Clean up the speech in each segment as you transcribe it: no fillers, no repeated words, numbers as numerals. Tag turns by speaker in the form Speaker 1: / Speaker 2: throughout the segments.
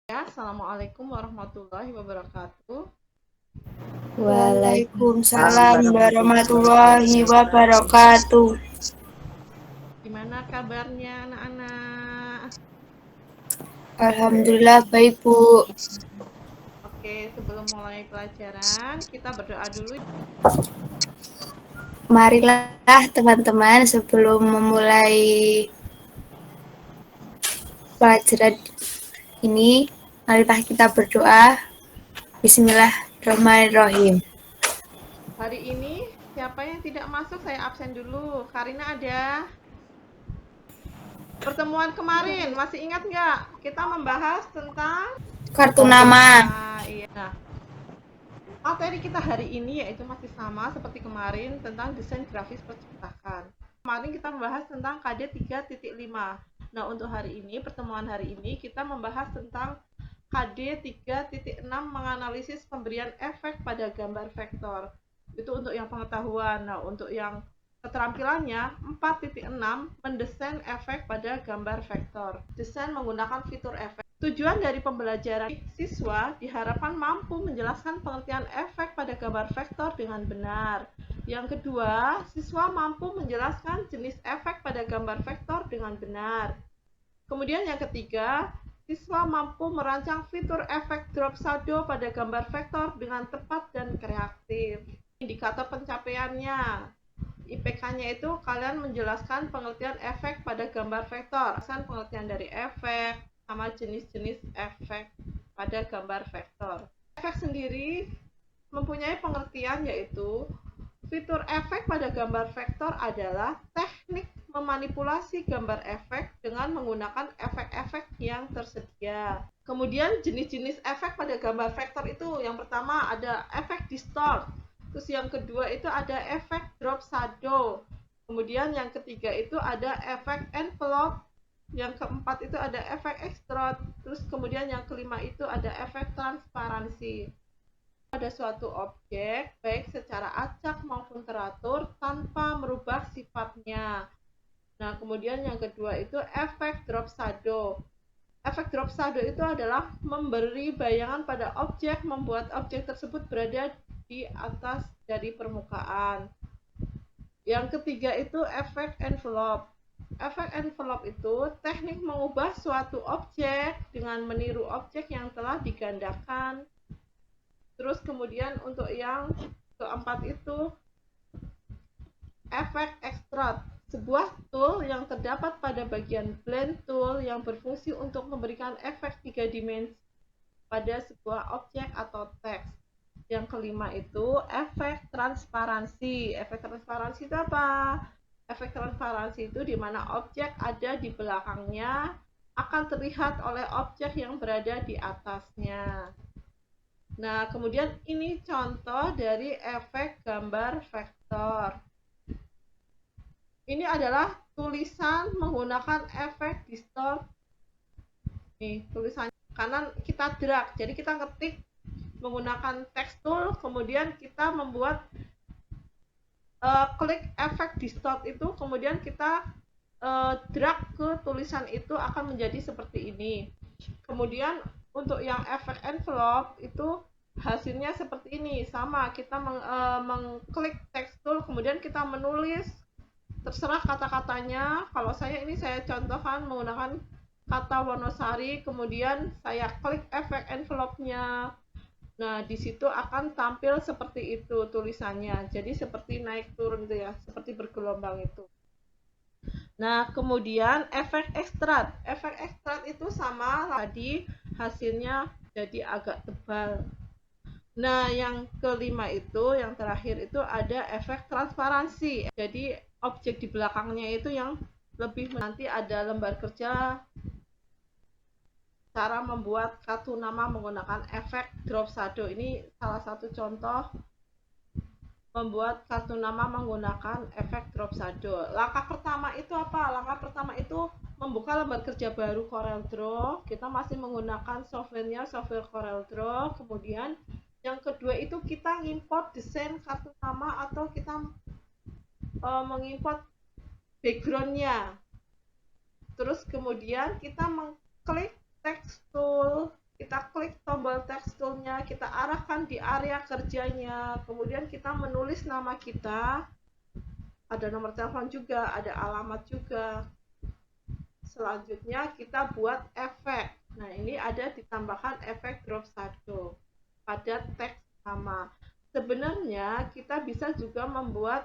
Speaker 1: Ya, Assalamualaikum warahmatullahi wabarakatuh.
Speaker 2: Waalaikumsalam warahmatullahi wabarakatuh.
Speaker 1: Gimana kabarnya anak-anak?
Speaker 2: Alhamdulillah baik, Bu.
Speaker 1: Oke, sebelum mulai pelajaran, kita berdoa dulu.
Speaker 2: Marilah teman-teman sebelum memulai pelajaran ini, marilah kita berdoa. Bismillahirrahmanirrahim.
Speaker 1: Hari ini, siapa yang tidak masuk, saya absen dulu. Karina ada. Pertemuan kemarin, masih ingat nggak? Kita membahas tentang
Speaker 2: Kartu
Speaker 1: kartu
Speaker 2: nama.
Speaker 1: nama. Iya. Nah, materi kita hari ini yaitu masih sama seperti kemarin tentang desain grafis percetakan. Kemarin kita membahas tentang KD 3.5. Nah, untuk hari ini, pertemuan hari ini kita membahas tentang KD 3.6 menganalisis pemberian efek pada gambar vektor. Itu untuk yang pengetahuan. Nah, untuk yang keterampilannya 4.6 mendesain efek pada gambar vektor. Desain menggunakan fitur efek. Tujuan dari pembelajaran siswa diharapkan mampu menjelaskan pengertian efek pada gambar vektor dengan benar. Yang kedua, siswa mampu menjelaskan jenis efek pada gambar vektor dengan benar. Kemudian yang ketiga, siswa mampu merancang fitur efek drop shadow pada gambar vektor dengan tepat dan kreatif. Indikator pencapaiannya, IPK-nya itu kalian menjelaskan pengertian efek pada gambar vektor, pengertian dari efek, sama jenis-jenis efek pada gambar vektor. Efek sendiri mempunyai pengertian yaitu fitur efek pada gambar vektor adalah teknik memanipulasi gambar efek dengan menggunakan efek-efek yang tersedia. Kemudian jenis-jenis efek pada gambar vektor itu yang pertama ada efek distort, terus yang kedua itu ada efek drop shadow, kemudian yang ketiga itu ada efek envelope, yang keempat itu ada efek extrude, terus kemudian yang kelima itu ada efek transparansi. Ada suatu objek baik secara acak maupun teratur tanpa merubah sifatnya. Nah, kemudian yang kedua itu efek drop shadow. Efek drop shadow itu adalah memberi bayangan pada objek, membuat objek tersebut berada di atas dari permukaan. Yang ketiga itu efek envelope. Efek envelope itu teknik mengubah suatu objek dengan meniru objek yang telah digandakan. Terus kemudian untuk yang keempat itu efek extrude, sebuah tool yang terdapat pada bagian blend tool yang berfungsi untuk memberikan efek 3 dimensi pada sebuah objek atau teks. Yang kelima itu efek transparansi. Efek transparansi itu apa? Efek transparansi itu di mana objek ada di belakangnya akan terlihat oleh objek yang berada di atasnya. Nah, kemudian ini contoh dari efek gambar vektor. Ini adalah tulisan menggunakan efek distort. Nih, tulisan kanan kita drag. Jadi kita ngetik menggunakan text tool, kemudian kita membuat klik efek distort itu, kemudian kita drag ke tulisan itu akan menjadi seperti ini. Kemudian untuk yang efek envelope itu hasilnya seperti ini, sama kita mengklik text tool, kemudian kita menulis terserah kata-katanya. Kalau saya contohkan menggunakan kata Wonosari, kemudian saya klik efek envelope-nya. Nah, di situ akan tampil seperti itu tulisannya. Jadi seperti naik turun itu ya, seperti bergelombang itu. Nah, kemudian efek extrude. Efek extrude itu sama tadi, hasilnya jadi agak tebal. Nah, yang kelima itu, yang terakhir itu ada efek transparansi. Jadi objek di belakangnya itu yang lebih, nanti ada lembar kerja cara membuat kartu nama menggunakan efek drop shadow. Ini salah satu contoh membuat kartu nama menggunakan efek drop shadow. Langkah pertama itu apa? Langkah pertama itu membuka lembar kerja baru CorelDRAW. Kita masih menggunakan softwarenya, software CorelDRAW. Kemudian yang kedua itu kita ngimport desain kartu nama atau kita mengimport backgroundnya. Terus kemudian kita mengklik text tool, Kita klik tombol text toolnya, kita arahkan di area kerjanya, kemudian kita menulis nama kita, ada nomor telepon juga, ada alamat juga. Selanjutnya kita buat efek. Nah, ini ada ditambahkan efek drop shadow pada teks nama. Sebenarnya kita bisa juga membuat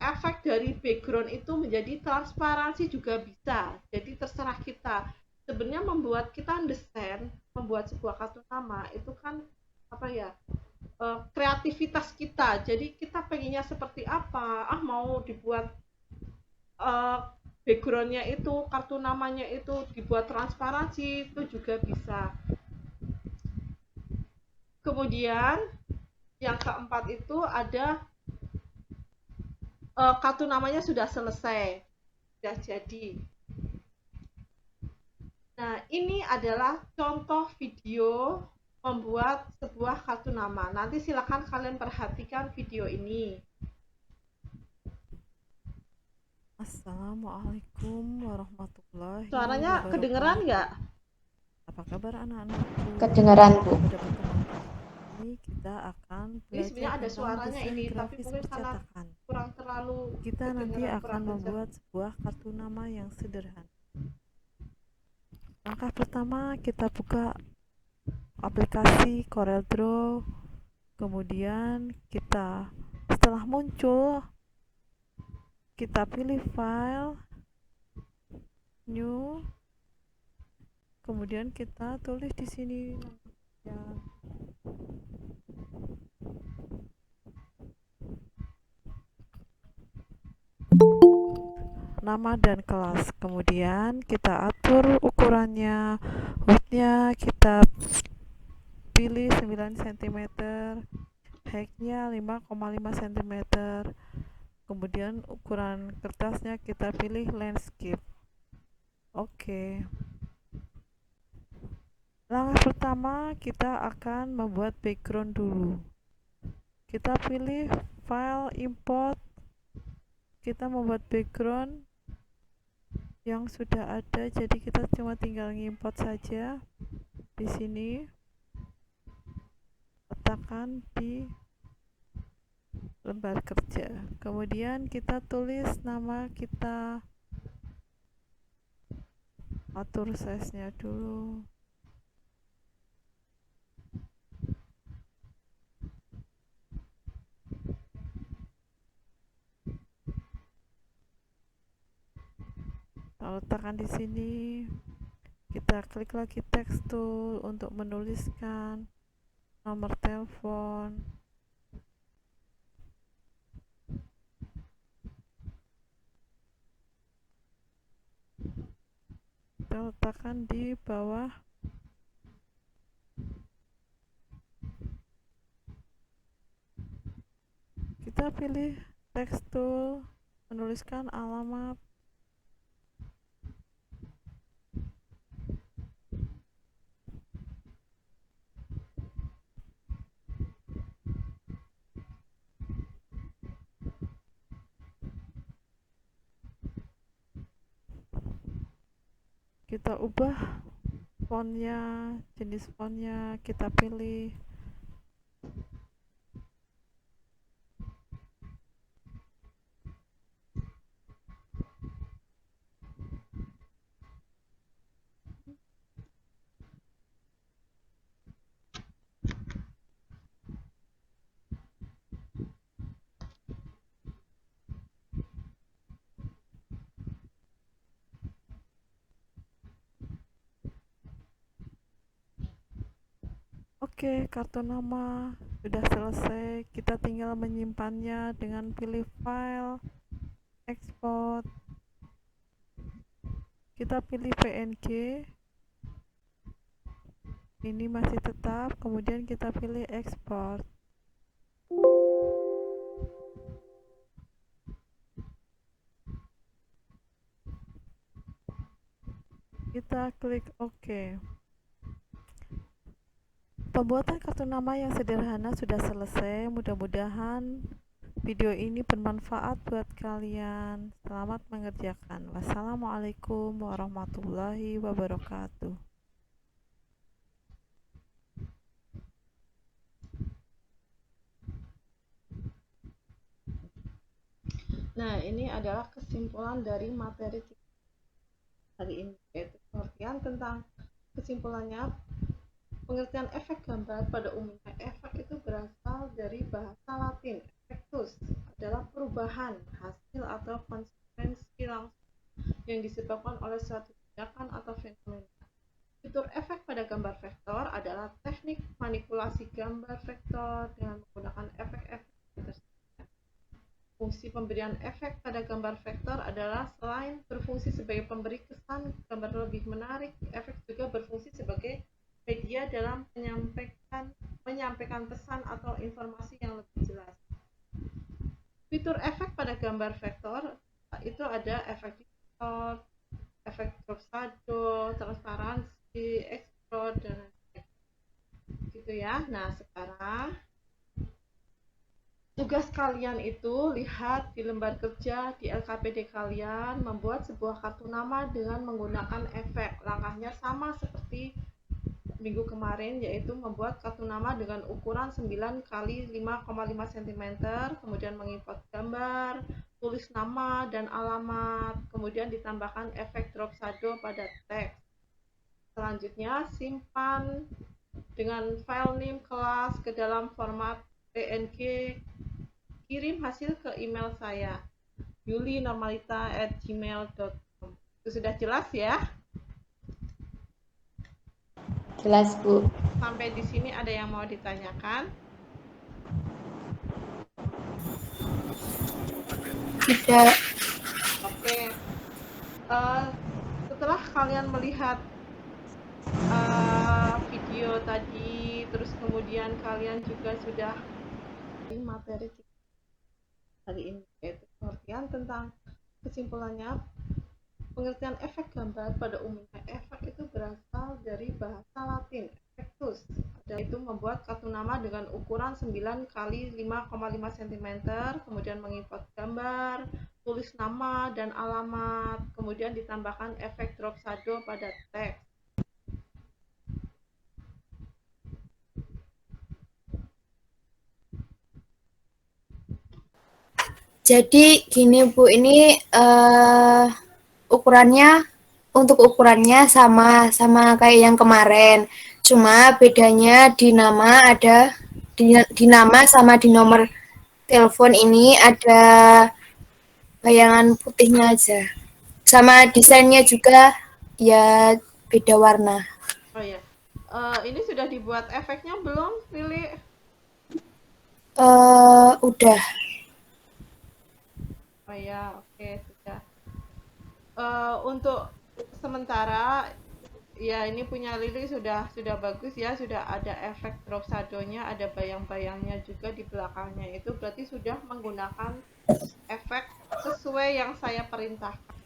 Speaker 1: efek dari background itu menjadi transparansi juga bisa. Jadi terserah kita. Sebenarnya membuat kita understand, membuat sebuah kartu nama itu kan apa ya? Kreativitas kita. Jadi kita pengennya seperti apa? Mau dibuat eh, backgroundnya itu, kartu namanya itu dibuat transparansi, itu juga bisa. Kemudian yang keempat itu ada kartu namanya sudah selesai, sudah jadi. Nah, ini adalah contoh video membuat sebuah kartu nama. Nanti silakan kalian perhatikan video ini.
Speaker 3: Assalamualaikum warahmatullahi
Speaker 1: Suaranya
Speaker 3: wabarakatuh.
Speaker 1: kedengeran nggak?
Speaker 3: Apa kabar anak-anakku?
Speaker 2: Kedengeran, Bu.
Speaker 3: Pada pertemuan kali ini kita akan
Speaker 1: Ini
Speaker 3: belajar
Speaker 1: sebenarnya ada
Speaker 3: tentang
Speaker 1: suaranya
Speaker 3: desain
Speaker 1: ini, tapi
Speaker 3: grafis
Speaker 1: mungkin karena
Speaker 3: percetakan.
Speaker 1: kurang terlalu
Speaker 3: Kita nanti
Speaker 1: kedengeran,
Speaker 3: akan
Speaker 1: kurang kencang.
Speaker 3: membuat sebuah kartu nama yang sederhana. Langkah pertama, kita buka aplikasi CorelDRAW. Kemudian setelah muncul, kita pilih file, new, kemudian kita tulis di sini ya, nama dan kelas. Kemudian kita atur ukurannya, widthnya kita pilih 9 cm, height-nya 5,5 cm. Kemudian ukuran kertasnya kita pilih landscape. Oke. Langkah pertama kita akan membuat background dulu. Kita pilih file import. Kita membuat background yang sudah ada, jadi kita cuma tinggal ngimport saja. Di sini letakkan di lembar kerja. Kemudian kita tulis nama kita, atur size-nya dulu. Lalu letakkan di sini. Kita klik lagi text tool untuk menuliskan nomor telepon. Kita letakkan di bawah. Kita pilih text tool, menuliskan alamat. Kita ubah fontnya, jenis fontnya kita pilih. Oke, kartu nama sudah selesai. Kita tinggal menyimpannya dengan pilih file, export. Kita pilih PNG. Ini masih tetap, kemudian kita pilih export. Kita klik OK. Pembuatan kartu nama yang sederhana sudah selesai. Mudah-mudahan video ini bermanfaat buat kalian. Selamat mengerjakan. Wassalamualaikum warahmatullahi wabarakatuh.
Speaker 1: Nah, ini adalah kesimpulan dari materi hari ini, yaitu pengertian tentang kesimpulannya. Pengertian efek gambar pada umumnya. Efek itu berasal dari bahasa Latin. Effectus adalah perubahan, hasil atau konsekuensi langsung yang disebabkan oleh suatu tindakan atau fenomena. Fitur efek pada gambar vektor adalah teknik manipulasi gambar vektor dengan menggunakan efek-efek tersebut. Fungsi pemberian efek pada gambar vektor adalah selain berfungsi sebagai pemberi kesan gambar lebih menarik, efek juga berfungsi sebagai media dalam menyampaikan pesan atau informasi yang lebih jelas. Fitur efek pada gambar vektor itu ada efek distort, efek drop shadow, transparansi, explode, dan gitu ya. Nah, sekarang tugas kalian itu lihat di lembar kerja di LKPD kalian, membuat sebuah kartu nama dengan menggunakan efek. Langkahnya sama seperti minggu kemarin, yaitu membuat kartu nama dengan ukuran 9 kali 5,5 cm, kemudian mengimport gambar, tulis nama dan alamat, kemudian ditambahkan efek drop shadow pada teks. Selanjutnya, simpan dengan file name kelas ke dalam format PNG. Kirim hasil ke email saya, yulinormalita@gmail.com. Itu sudah jelas ya?
Speaker 4: Jelas, Bu.
Speaker 1: Sampai di sini ada yang mau ditanyakan?
Speaker 2: Tidak.
Speaker 1: Oke. Setelah kalian melihat video tadi, terus kemudian kalian juga sudah materi hari ini, yaitu pengertian tentang kesimpulannya. Pengertian efek gambar pada umumnya. Efek itu berasal dari bahasa Latin. Effectus itu membuat kartu nama dengan ukuran 9 kali 5,5 cm, kemudian mengimport gambar, tulis nama dan alamat, kemudian ditambahkan efek drop shadow pada teks.
Speaker 2: Jadi gini Bu, ini ukurannya sama kayak yang kemarin. Cuma bedanya di nama ada di nama sama di nomor telepon ini ada bayangan putihnya aja. Sama desainnya juga ya beda warna.
Speaker 1: Oh ya, ini sudah dibuat efeknya belum, Lili?
Speaker 2: Udah.
Speaker 1: Oh ya, oke, sudah. Untuk sementara ya ini punya Lili sudah bagus ya, sudah ada efek drop shadow-nya, ada bayang-bayangnya juga di belakangnya. Itu berarti sudah menggunakan efek sesuai yang saya perintahkan.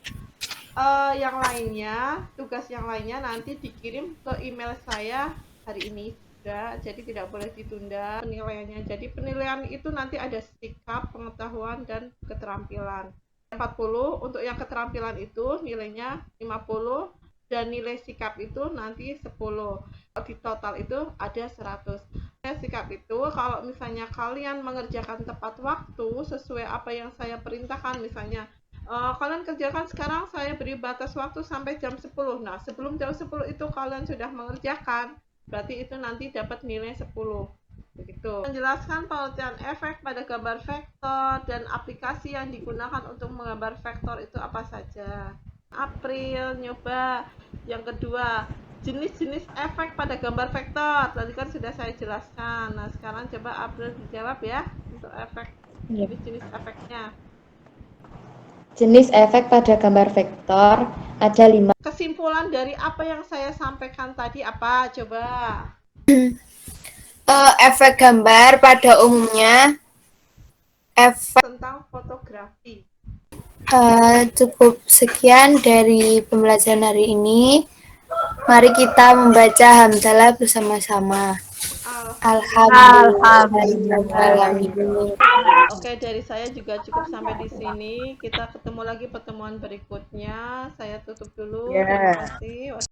Speaker 1: Yang lainnya, tugas yang lainnya nanti dikirim ke email saya hari ini juga, jadi tidak boleh ditunda penilaiannya. Jadi penilaian itu nanti ada sikap, pengetahuan, dan keterampilan. 40 untuk yang keterampilan itu nilainya 50, dan nilai sikap itu nanti 10. Di total itu ada 100. Sikap itu kalau misalnya kalian mengerjakan tepat waktu sesuai apa yang saya perintahkan, misalnya kalian kerjakan sekarang, saya beri batas waktu sampai jam 10. Nah, sebelum jam 10 itu kalian sudah mengerjakan, berarti itu nanti dapat nilai 10. Begitu. Menjelaskan pengertian efek pada gambar vektor dan aplikasi yang digunakan untuk menggambar vektor itu apa saja. April nyoba. Yang kedua, jenis-jenis efek pada gambar vektor. Tadi kan sudah saya jelaskan. Nah, sekarang coba April dijawab ya untuk efek. Jenis-jenis efeknya.
Speaker 4: Jenis efek pada gambar vektor ada 5.
Speaker 1: Kesimpulan dari apa yang saya sampaikan tadi apa? Coba.
Speaker 2: Efek gambar pada umumnya efek
Speaker 1: Tentang fotografi.
Speaker 2: Cukup sekian dari pembelajaran hari ini. Mari kita membaca hamdalah bersama-sama. Alhamdulillah.
Speaker 1: Oke, dari saya juga cukup sampai di sini. Kita ketemu lagi pertemuan berikutnya. Saya tutup dulu. Terima kasih.